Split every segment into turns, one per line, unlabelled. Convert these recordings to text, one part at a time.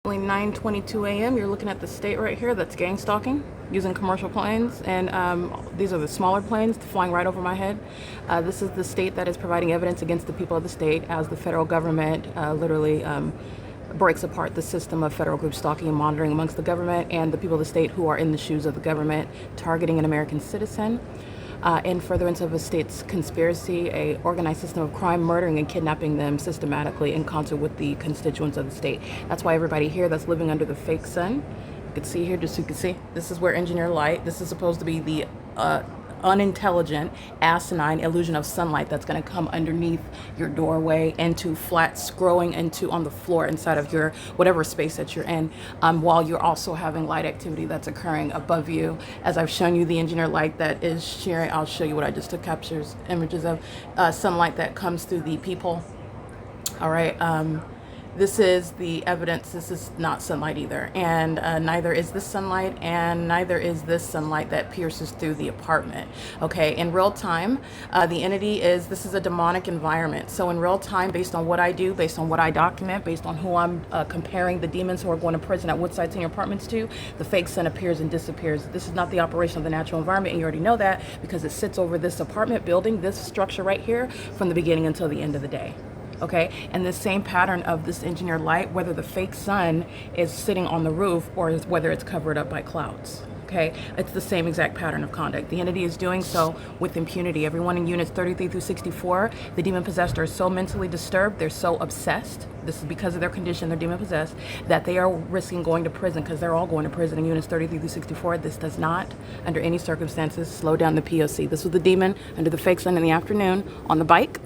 Only 9:22 a.m. You're looking at the state right here that's gang stalking using commercial planes, and these are the smaller planes flying right over my head. This is the state that is providing evidence against the people of the state as the federal government literally breaks apart the system of federal group stalking and monitoring amongst the government and the people of the state who are in the shoes of the government, targeting an American citizen. In furtherance of a state's conspiracy, a organized system of crime, murdering and kidnapping them systematically in concert with the constituents of the state. That's why everybody here that's living under the fake sun, you can see here, just so you can see, this is where engineer light, this is supposed to be the unintelligent, asinine illusion of sunlight that's going to come underneath your doorway into flats growing into on the floor inside of your whatever space that you're in, while you're also having light activity that's occurring above you. As I've shown you the engineer light that is sharing, I'll show you what I just took captures images of sunlight that comes through the people. All right. This is the evidence. This is not sunlight either, and neither is this sunlight, and neither is this sunlight that pierces through the apartment. Okay, in real time, the entity is, this is a demonic environment. So in real time, based on what I do, based on what I document, based on who I'm comparing the demons who are going to prison at Woodside Senior Apartments to, the fake sun appears and disappears. This is not the operation of the natural environment, and you already know that because it sits over this apartment building, this structure right here, from the beginning until the end of the day. Okay, and the same pattern of this engineered light, whether the fake sun is sitting on the roof or whether it's covered up by clouds. Okay, it's the same exact pattern of conduct. The entity is doing so with impunity. Everyone in units 33 through 64, the demon possessed are so mentally disturbed, they're so obsessed, this is because of their condition, they're demon possessed, that they are risking going to prison, because they're all going to prison in units 33 through 64. This does not, under any circumstances, slow down the P.O.C. This was the demon under the fake sun in the afternoon on the bike,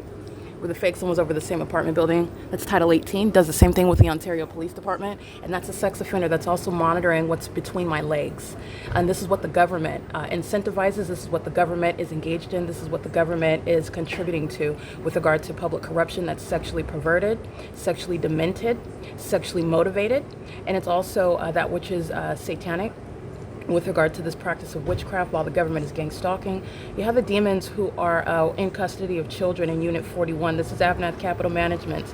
where the fake sun was over the same apartment building. That's Title 18, does the same thing with the Ontario Police Department, and that's a sex offender that's also monitoring what's between my legs. And this is what the government incentivizes, this is what the government is engaged in, this is what the government is contributing to with regard to public corruption that's sexually perverted, sexually demented, sexually motivated, and it's also that which is satanic with regard to this practice of witchcraft while the government is gang stalking. You have the demons who are in custody of children in Unit 41. This is AVANATH Capital Management,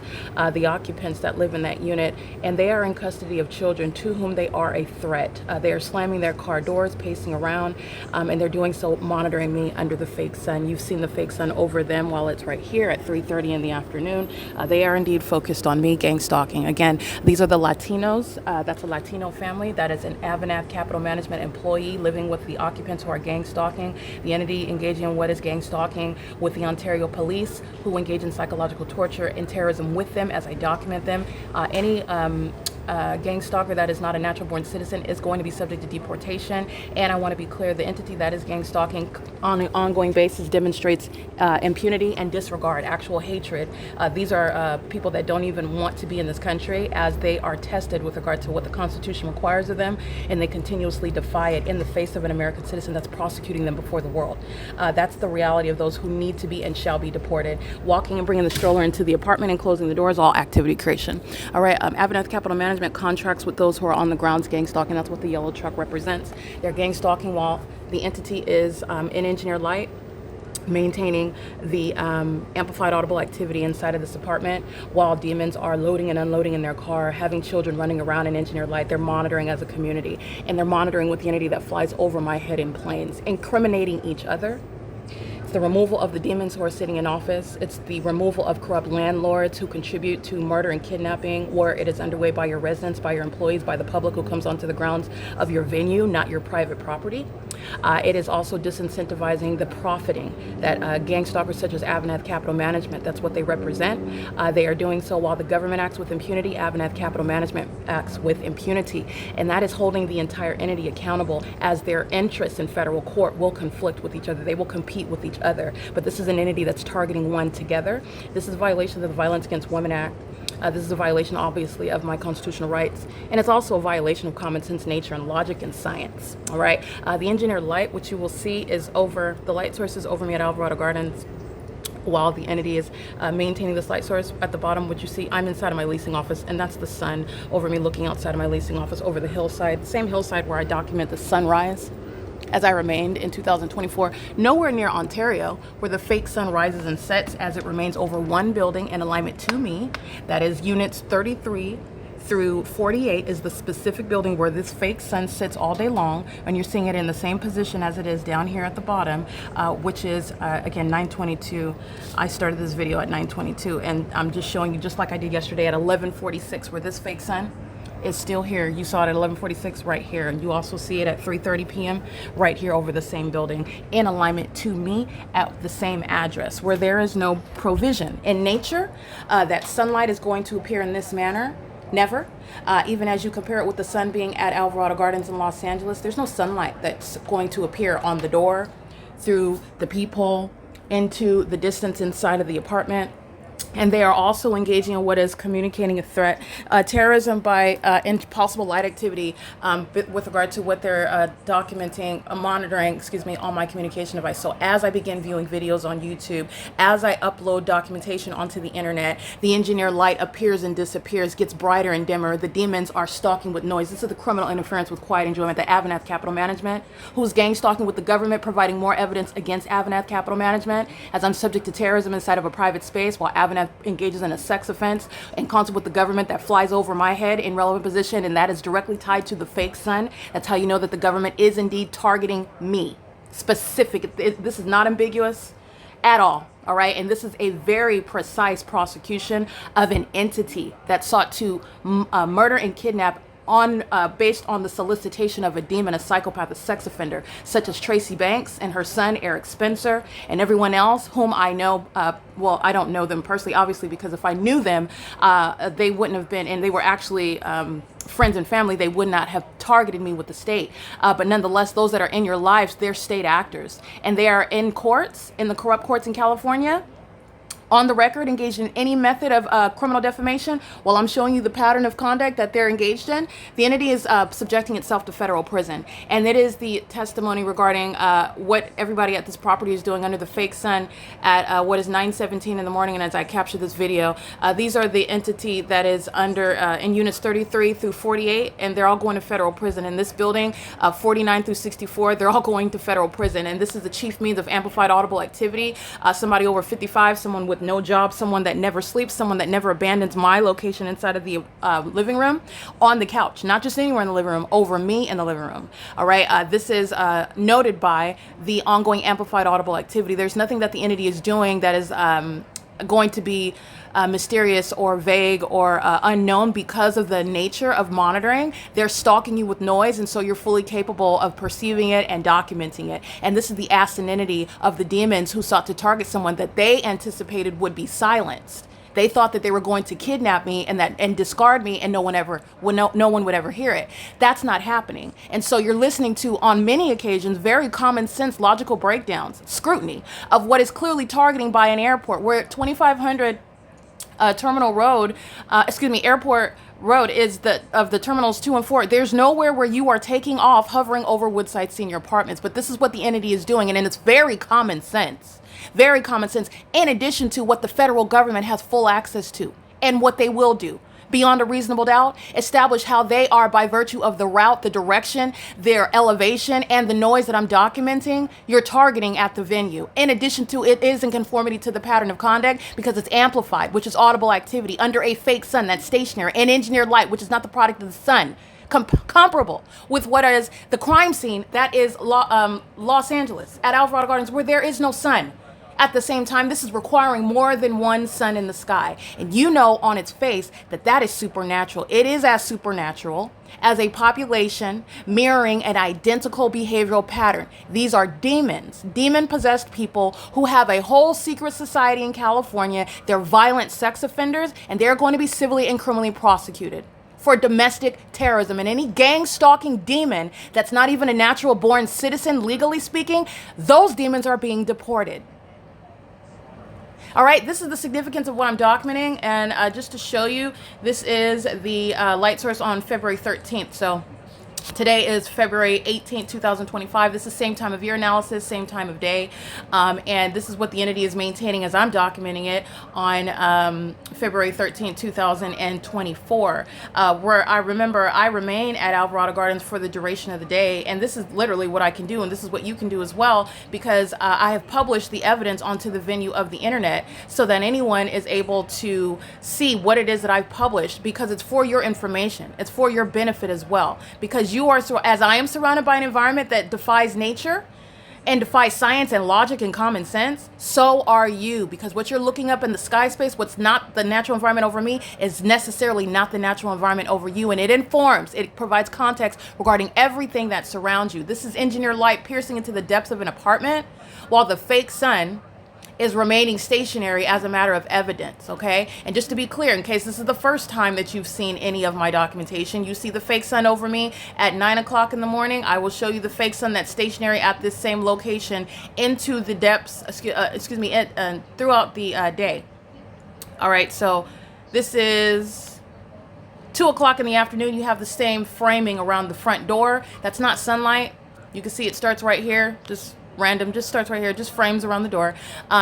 the occupants that live in that unit, and they are in custody of children to whom they are a threat. They are slamming their car doors, pacing around, and they're doing so monitoring me under the fake sun. You've seen the fake sun over them while it's right here at 3:30 in the afternoon. They are indeed focused on me, gang stalking. Again, these are the Latinos. That's a Latino family that is an AVANATH Capital Management employee living with the occupants who are gang stalking. The entity engaging in what is gang stalking with the Ontario Police, who engage in psychological torture and terrorism with them as I document them. Any gang stalker that is not a natural born citizen is going to be subject to deportation. And I want to be clear, the entity that is gang stalking on an ongoing basis demonstrates impunity and disregard, actual hatred. These are people that don't even want to be in this country, as they are tested with regard to what the Constitution requires of them, and they continuously defy it in the face of an American citizen that's prosecuting them before the world. That's the reality of those who need to be and shall be deported. Walking and bringing the stroller into the apartment and closing the doors, all activity creation. All right, AVANATH Capital Management contracts with those who are on the grounds gang stalking. That's what the yellow truck represents. They're gang stalking while the entity is in engineered light, maintaining the amplified audible activity inside of this apartment, while demons are loading and unloading in their car, having children running around in engineered light. They're monitoring as a community, and they're monitoring with the entity that flies over my head in planes, incriminating each other. The removal of the demons who are sitting in office. It's the removal of corrupt landlords who contribute to murder and kidnapping, where it is underway by your residents, by your employees, by the public who comes onto the grounds of your venue, not your private property. It is also disincentivizing the profiting that gang stalkers such as AVANATH Capital Management, that's what they represent. They are doing so while the government acts with impunity, AVANATH Capital Management acts with impunity. And that is holding the entire entity accountable, as their interests in federal court will conflict with each other. They will compete with each other. But this is an entity that's targeting one together. This is a violation of the Violence Against Women Act. This is a violation, obviously, of my constitutional rights, and it's also a violation of common sense, nature, and logic and science. All right. The engineered light, which you will see, is over the light source is over me at Alvarado Gardens, while the entity is maintaining this light source. At the bottom, what you see, I'm inside of my leasing office, and that's the sun over me looking outside of my leasing office over the hillside, same hillside where I document the sunrise as I remained in 2024, nowhere near Ontario, where the fake sun rises and sets as it remains over one building in alignment to me. That is units 33 through 48 is the specific building where this fake sun sits all day long, and you're seeing it in the same position as it is down here at the bottom, which is again 9:22. I started this video at 9:22, and I'm just showing you, just like I did yesterday, at 11:46, where this fake sun is still here. You saw it at 11:46 right here, and you also see it at 3:30 p.m. right here over the same building, in alignment to me at the same address, where there is no provision in nature that sunlight is going to appear in this manner. Never. Even as you compare it with the sun being at Alvarado Gardens in Los Angeles, there's no sunlight that's going to appear on the door, through the peephole, into the distance inside of the apartment. And they are also engaging in what is communicating a threat, terrorism by possible light activity with regard to what they're documenting, monitoring, on my communication device. So as I begin viewing videos on YouTube, as I upload documentation onto the internet, the engineered light appears and disappears, gets brighter and dimmer. The demons are stalking with noise. This is the criminal interference with quiet enjoyment, the AVANATH Capital Management, who's gang stalking with the government, providing more evidence against AVANATH Capital Management, as I'm subject to terrorism inside of a private space, while AVANATH engages in a sex offense in concert with the government that flies over my head in relevant position, and that is directly tied to the fake sun. That's how you know that the government is indeed targeting me. Specific. This is not ambiguous at all. All right, and this is a very precise prosecution of an entity that sought to murder and kidnap based on the solicitation of a demon, a psychopath, a sex offender, such as Tracy Banks and her son Eric Spencer, and everyone else whom I know. Well, I don't know them personally, obviously, because if I knew them, they wouldn't have been, and they were actually friends and family, they would not have targeted me with the state. But nonetheless, those that are in your lives, they're state actors, and they are in courts, in the corrupt courts in California, on the record, engaged in any method of criminal defamation. While I'm showing you the pattern of conduct that they're engaged in, the entity is subjecting itself to federal prison. And it is the testimony regarding what everybody at this property is doing under the fake sun at what is 9:17 in the morning. And as I capture this video, these are the entity that is under in units 33 through 48, and they're all going to federal prison. In this building, 49 through 64, they're all going to federal prison. And this is the chief means of amplified audible activity. Somebody over 55, someone with no job, someone that never sleeps, someone that never abandons my location inside of the living room, on the couch, not just anywhere in the living room, over me in the living room. All right, this is noted by the ongoing amplified audible activity. There's nothing that the entity is doing that is going to be mysterious or vague or unknown because of the nature of monitoring. They're stalking you with noise, and so you're fully capable of perceiving it and documenting it. And this is the asininity of the demons who sought to target someone that they anticipated would be silenced. They thought that they were going to kidnap me and discard me, and no one would ever hear it. That's not happening. And so you're listening to, on many occasions, very common sense logical breakdowns, scrutiny of what is clearly targeting by an airport. We're at 2500 Terminal Road, Airport Road is of the terminals 2 and 4. There's nowhere where you are taking off hovering over Woodside Senior Apartments, but this is what the entity is doing, and it's very common sense. Very common sense, in addition to what the federal government has full access to and what they will do. Beyond a reasonable doubt, establish how they are, by virtue of the route, the direction, their elevation, and the noise that I'm documenting, you're targeting at the venue. In addition to, it is in conformity to the pattern of conduct because it's amplified, which is audible activity, under a fake sun that's stationary, and engineered light, which is not the product of the sun. Comparable with what is the crime scene, that is Los Angeles, at Alvarado Gardens, where there is no sun. At the same time, this is requiring more than one sun in the sky. And you know on its face that that is supernatural. It is as supernatural as a population mirroring an identical behavioral pattern. These are demons, demon-possessed people who have a whole secret society in California. They're violent sex offenders, and they're going to be civilly and criminally prosecuted for domestic terrorism. And any gang-stalking demon that's not even a natural-born citizen, legally speaking, those demons are being deported. All right, this is the significance of what I'm documenting, and just to show you, this is the light source on February 13th. So Today is February 18th, 2025. This is same time of year analysis, same time of day. And this is what the entity is maintaining as I'm documenting it on February 13th, 2024, where I remain at Alvarado Gardens for the duration of the day. And this is literally what I can do. And this is what you can do as well, because I have published the evidence onto the venue of the internet so that anyone is able to see what it is that I've published, because it's for your information. It's for your benefit as well, because you are, so as I am surrounded by an environment that defies nature and defies science and logic and common sense, so are you, because what you're looking up in the sky space, what's not the natural environment over me, is necessarily not the natural environment over you. And it provides context regarding everything that surrounds you. This is engineered light piercing into the depths of an apartment, while the fake sun is remaining stationary as a matter of evidence, okay? And just to be clear, in case this is the first time that you've seen any of my documentation, you see the fake sun over me at 9 o'clock in the morning. I will show you the fake sun that's stationary at this same location into the depths, throughout the day. All right, so this is 2 o'clock in the afternoon. You have the same framing around the front door. That's not sunlight. You can see it starts right here, just starts right here, just frames around the door.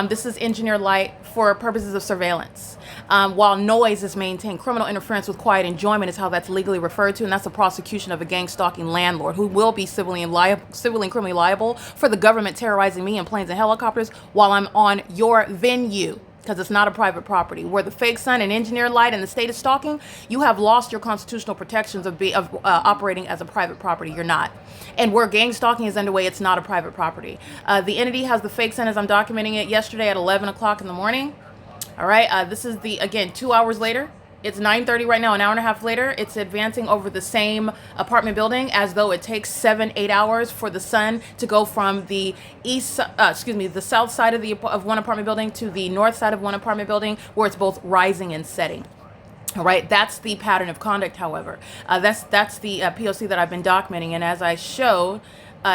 This is engineered light for purposes of surveillance. While noise is maintained, criminal interference with quiet enjoyment is how that's legally referred to, and that's a prosecution of a gang stalking landlord who will be civilly and criminally liable for the government terrorizing me in planes and helicopters while I'm on your venue, because it's not a private property. Where the fake sun and engineered light and the state is stalking, you have lost your constitutional protections of operating as a private property. You're not. And where gang stalking is underway, it's not a private property. The entity has the fake sun as I'm documenting it yesterday at 11 o'clock in the morning. All right, this is again, 2 hours later. It's 9:30 right now, an hour and a half later. It's advancing over the same apartment building as though it takes 7-8 hours for the sun to go from the the south side of one apartment building to the north side of one apartment building, where it's both rising and setting. All right, that's the pattern of conduct, however. That's the POC that I've been documenting. And as I showed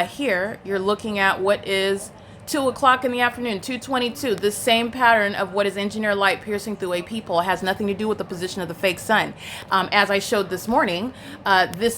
here, you're looking at what is 2 o'clock in the afternoon, 2:22, this same pattern of what is engineered light piercing through a peephole has nothing to do with the position of the fake sun. As I showed this morning,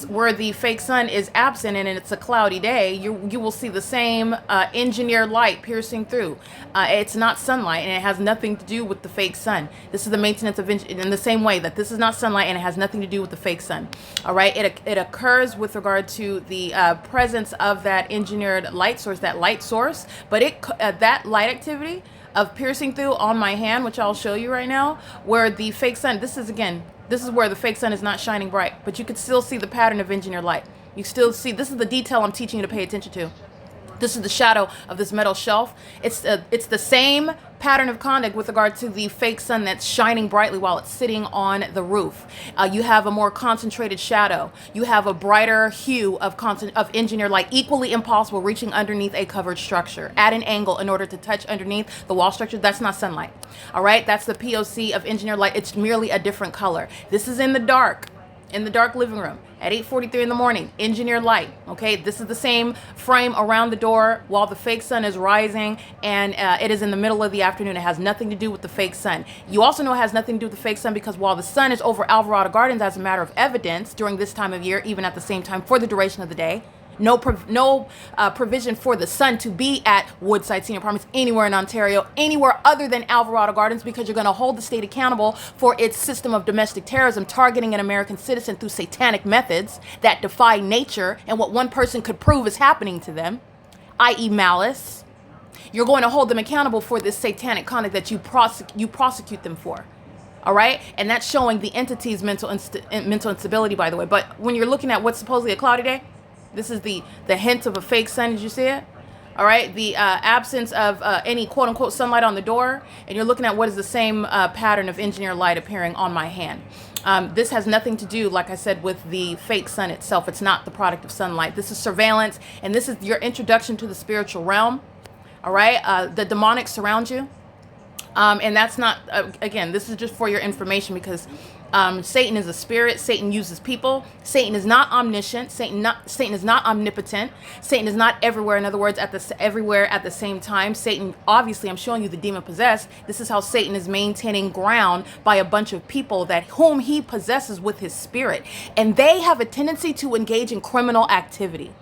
where the fake sun is absent and it's a cloudy day, you will see the same engineered light piercing through. It's not sunlight, and it has nothing to do with the fake sun. This is the maintenance of in the same way that this is not sunlight and it has nothing to do with the fake sun. All right, it occurs with regard to the presence of that engineered light source, but that light activity of piercing through on my hand, which I'll show you right now, where the fake sun, this is where the fake sun is not shining bright, but you can still see the pattern of engineered light. You still see, this is the detail I'm teaching you to pay attention to. This is the shadow of this metal shelf. It's the same pattern of conduct with regard to the fake sun that's shining brightly while it's sitting on the roof. You have a more concentrated shadow. You have a brighter hue of engineered light, equally impossible, reaching underneath a covered structure at an angle in order to touch underneath the wall structure. That's not sunlight. All right, that's the POC of engineered light. It's merely a different color. This is in the dark living room at 8:43 in the morning, engineered light. Okay, this is the same frame around the door while the fake sun is rising, and it is in the middle of the afternoon. It has nothing to do with the fake sun. You also know it has nothing to do with the fake sun because while the sun is over Alvarado Gardens as a matter of evidence during this time of year, even at the same time for the duration of the day, no provision for the sun to be at Woodside Senior Apartments anywhere in Ontario, anywhere other than Alvarado Gardens, because you're going to hold the state accountable for its system of domestic terrorism, targeting an American citizen through satanic methods that defy nature and what one person could prove is happening to them, i.e. malice. You're going to hold them accountable for this satanic conduct that you prosecute them for. All right, and that's showing the entity's mental instability, by the way. But when you're looking at what's supposedly a cloudy day, this is the hint of a fake sun. Did you see it? All right, the absence of any quote-unquote sunlight on the door, and you're looking at what is the same pattern of engineered light appearing on my hand. This has nothing to do, like I said, with the fake sun itself. It's not the product of sunlight. This is surveillance, and this is your introduction to the spiritual realm. All right, the demonic surround you. And that's not, again, this is just for your information, because Satan is a spirit. Satan uses people. Satan is not omniscient. Satan is not omnipotent. Satan is not everywhere. In other words, everywhere at the same time. Satan, obviously, I'm showing you the demon possessed. This is how Satan is maintaining ground by a bunch of people that whom he possesses with his spirit, and they have a tendency to engage in criminal activity.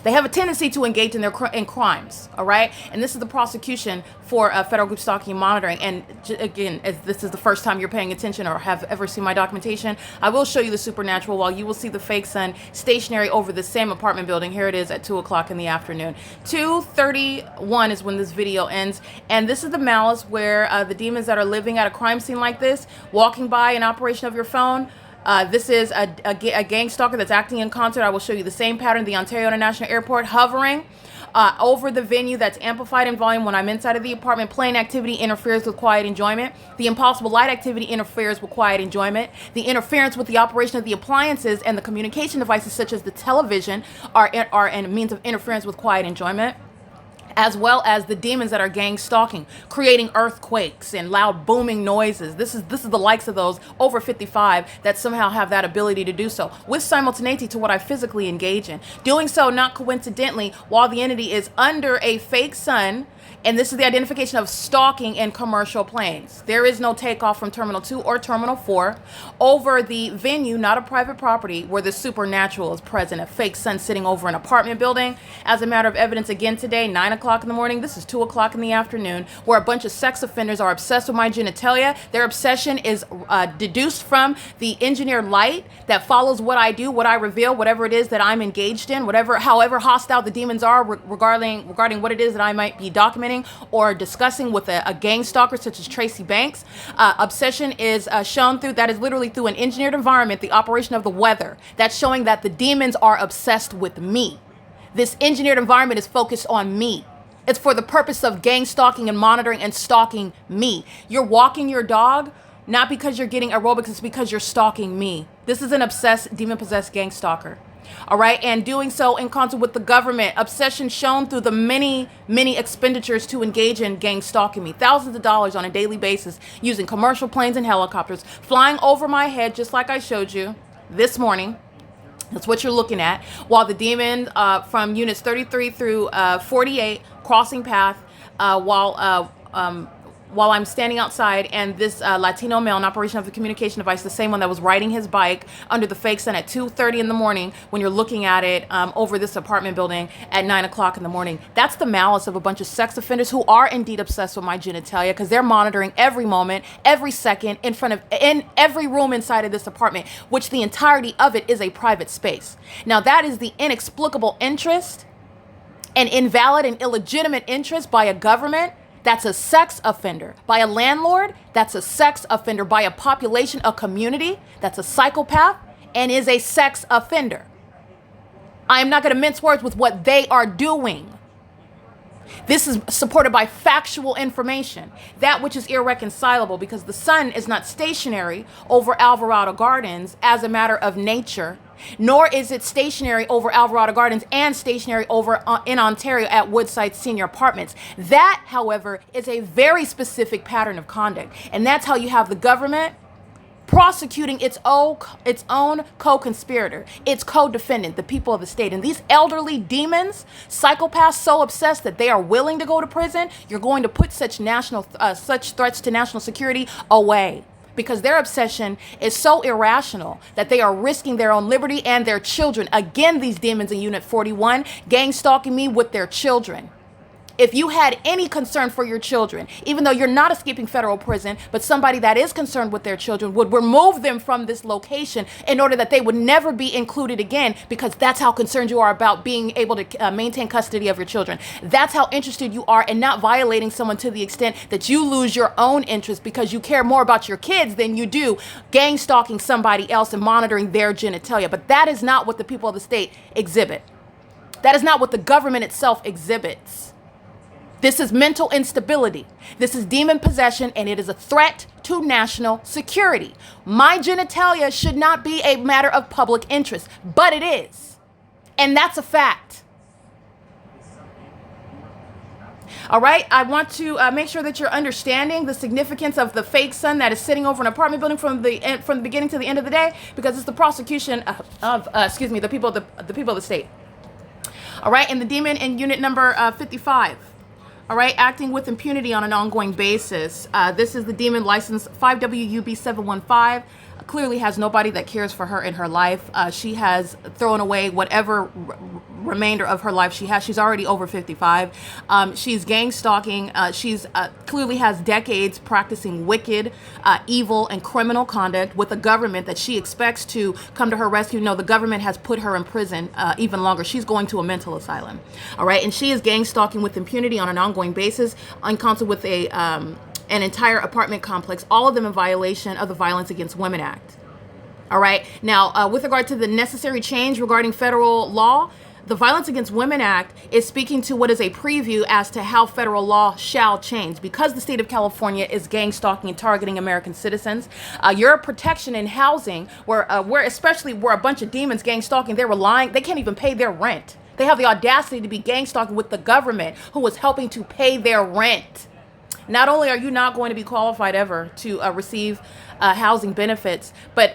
They have a tendency to engage in in crimes, all right? And this is the prosecution for federal group stalking and monitoring. And again, if this is the first time you're paying attention or have ever seen my documentation, I will show you the supernatural while you will see the fake sun stationary over the same apartment building. Here it is at 2 o'clock in the afternoon. 2:31 is when this video ends. And this is the malice where the demons that are living at a crime scene like this, walking by an operation of your phone, this is a gang stalker that's acting in concert. I will show you the same pattern. The Ontario International Airport, hovering over the venue that's amplified in volume when I'm inside of the apartment. Playing activity interferes with quiet enjoyment. The impossible light activity interferes with quiet enjoyment. The interference with the operation of the appliances and the communication devices such as the television are a means of interference with quiet enjoyment, as well as the demons that are gang stalking, creating earthquakes and loud booming noises. This is the likes of those over 55 that somehow have that ability to do so with simultaneity to what I physically engage in. Doing so not coincidentally while the entity is under a fake sun. And this is the identification of stalking in commercial planes. There is no takeoff from Terminal 2 or Terminal 4 over the venue, not a private property, where the supernatural is present. A fake sun sitting over an apartment building. As a matter of evidence, again today, 9 o'clock in the morning, this is 2 o'clock in the afternoon, where a bunch of sex offenders are obsessed with my genitalia. Their obsession is deduced from the engineered light that follows what I do, what I reveal, whatever it is that I'm engaged in, however hostile the demons are regarding what it is that I might be documenting or discussing with a gang stalker such as Tracy Banks. Obsession is shown through, that is literally through an engineered environment, the operation of the weather. That's showing that the demons are obsessed with me. This engineered environment is focused on me. It's for the purpose of gang stalking and monitoring and stalking me. You're walking your dog, not because you're getting aerobics, it's because you're stalking me. This is an obsessed, demon-possessed gang stalker. All right, and doing so in concert with the government. Obsession shown through the many expenditures to engage in gang stalking me. Thousands of dollars on a daily basis using commercial planes and helicopters flying over my head, just like I showed you this morning. That's what you're looking at. While the demon from units 33 through 48 crossing path while I'm standing outside, and this Latino male in operation of the communication device, the same one that was riding his bike under the fake sun at 2:30 in the morning, when you're looking at it over this apartment building at 9 o'clock in the morning. That's the malice of a bunch of sex offenders who are indeed obsessed with my genitalia, because they're monitoring every moment, every second in every room inside of this apartment, which the entirety of it is a private space. Now that is the inexplicable interest, an invalid and illegitimate interest by a government. That's a sex offender. By a landlord, that's a sex offender. By a population, a community, that's a psychopath and is a sex offender. I am not going to mince words with what they are doing. This is supported by factual information, that which is irreconcilable, because the sun is not stationary over Alvarado Gardens as a matter of nature, nor is it stationary over Alvarado Gardens and stationary over in Ontario at Woodside Senior Apartments. That, however, is a very specific pattern of conduct, and that's how you have the government prosecuting its own co-conspirator, its co-defendant, the people of the state. And these elderly demons, psychopaths so obsessed that they are willing to go to prison, you're going to put such threats to national security away, because their obsession is so irrational that they are risking their own liberty and their children. Again, these demons in Unit 41, gang stalking me with their children. If you had any concern for your children, even though you're not escaping federal prison, but somebody that is concerned with their children would remove them from this location in order that they would never be included again, because that's how concerned you are about being able to maintain custody of your children. That's how interested you are in not violating someone to the extent that you lose your own interest because you care more about your kids than you do gang stalking somebody else and monitoring their genitalia. But that is not what the people of the state exhibit. That is not what the government itself exhibits. This is mental instability. This is demon possession, and it is a threat to national security. My genitalia should not be a matter of public interest, but it is. And that's a fact. All right, I want to make sure that you're understanding the significance of the fake sun that is sitting over an apartment building from the beginning to the end of the day, because it's the prosecution of the people of the state. All right, and the demon in unit number 55. All right, acting with impunity on an ongoing basis. This is the demon license 5WUB715. Clearly has nobody that cares for her in her life. She has thrown away whatever remainder of her life she has. She's already over 55. She's gang stalking. She's clearly has decades practicing wicked, evil, and criminal conduct with a government that she expects to come to her rescue. No, the government has put her in prison even longer. She's going to a mental asylum. All right, and she is gang stalking with impunity on an ongoing basis, in concert with an entire apartment complex, all of them in violation of the Violence Against Women Act. All right. Now, with regard to the necessary change regarding federal law, the Violence Against Women Act is speaking to what is a preview as to how federal law shall change. Because the state of California is gang stalking and targeting American citizens, your protection in housing, where especially where a bunch of demons gang stalking, they're relying, they can't even pay their rent. They have the audacity to be gang stalking with the government who is helping to pay their rent. Not only are you not going to be qualified ever to receive housing benefits, but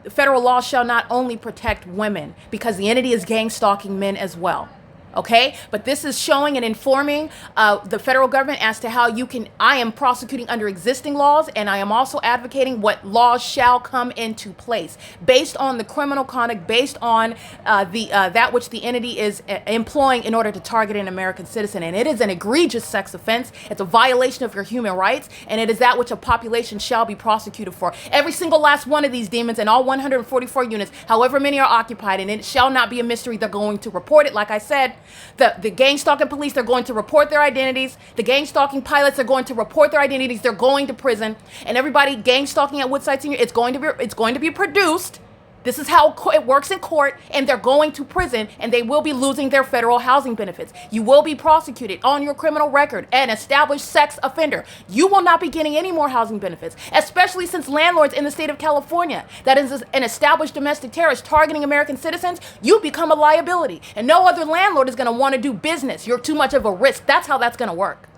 federal law shall not only protect women, because the entity is gang stalking men as well. Okay, but this is showing and informing the federal government as to how you can. I am prosecuting under existing laws, and I am also advocating what laws shall come into place based on the criminal conduct, based on that which the entity is employing in order to target an American citizen. And it is an egregious sex offense. It's a violation of your human rights, and it is that which a population shall be prosecuted for. Every single last one of these demons in all 144 units, however many are occupied, and it shall not be a mystery. They're going to report it, like I said. The gang stalking police, they're going to report their identities. The gang stalking pilots are going to report their identities. They're going to prison. And everybody gang stalking at Woodside Senior, it's going to be produced. This is how it works in court, and they're going to prison, and they will be losing their federal housing benefits. You will be prosecuted on your criminal record, an established sex offender. You will not be getting any more housing benefits, especially since landlords in the state of California, that is an established domestic terrorist targeting American citizens, you become a liability, and no other landlord is going to want to do business. You're too much of a risk. That's how that's going to work.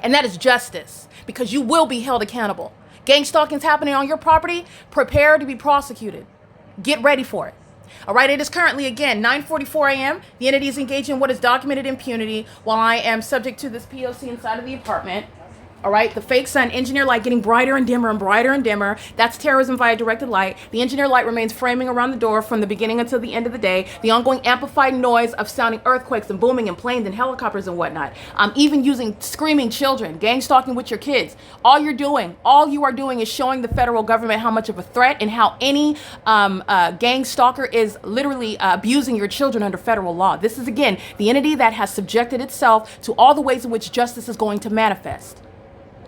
And that is justice, because you will be held accountable. Gang stalking is happening on your property. Prepare to be prosecuted. Get ready for it. All right, it is currently, again, 9:44 a.m. The entity is engaged in what is documented impunity while I am subject to this P.O.C. inside of the apartment. All right, the fake sun, engineer light getting brighter and dimmer and brighter and dimmer. That's terrorism via directed light. The engineer light remains framing around the door from the beginning until the end of the day. The ongoing amplified noise of sounding earthquakes and booming and planes and helicopters and whatnot. Even using screaming children, gang stalking with your kids. All you are doing is showing the federal government how much of a threat and how any gang stalker is literally abusing your children under federal law. This is, again, the entity that has subjected itself to all the ways in which justice is going to manifest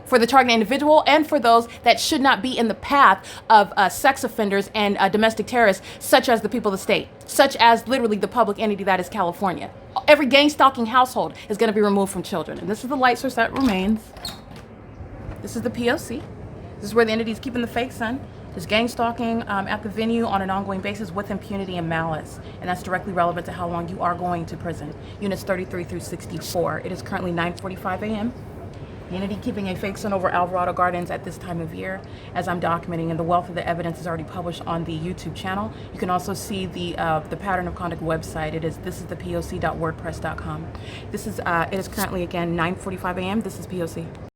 for the targeted individual and for those that should not be in the path of sex offenders and domestic terrorists, such as the people of the state, such as literally the public entity that is California. Every gang stalking household is going to be removed from children. And this is the light source that remains. This is the P.O.C. This is where the entity is keeping the fake sun. There's gang stalking at the venue on an ongoing basis with impunity and malice. And that's directly relevant to how long you are going to prison. Units 33 through 64. It is currently 9:45 a.m. The entity keeping a fake sun over Alvarado Gardens at this time of year, as I'm documenting, and the wealth of the evidence is already published on the YouTube channel. You can also see the pattern of conduct website. This is the POC.wordpress.com. It is currently, again, 9:45 a.m. This is POC.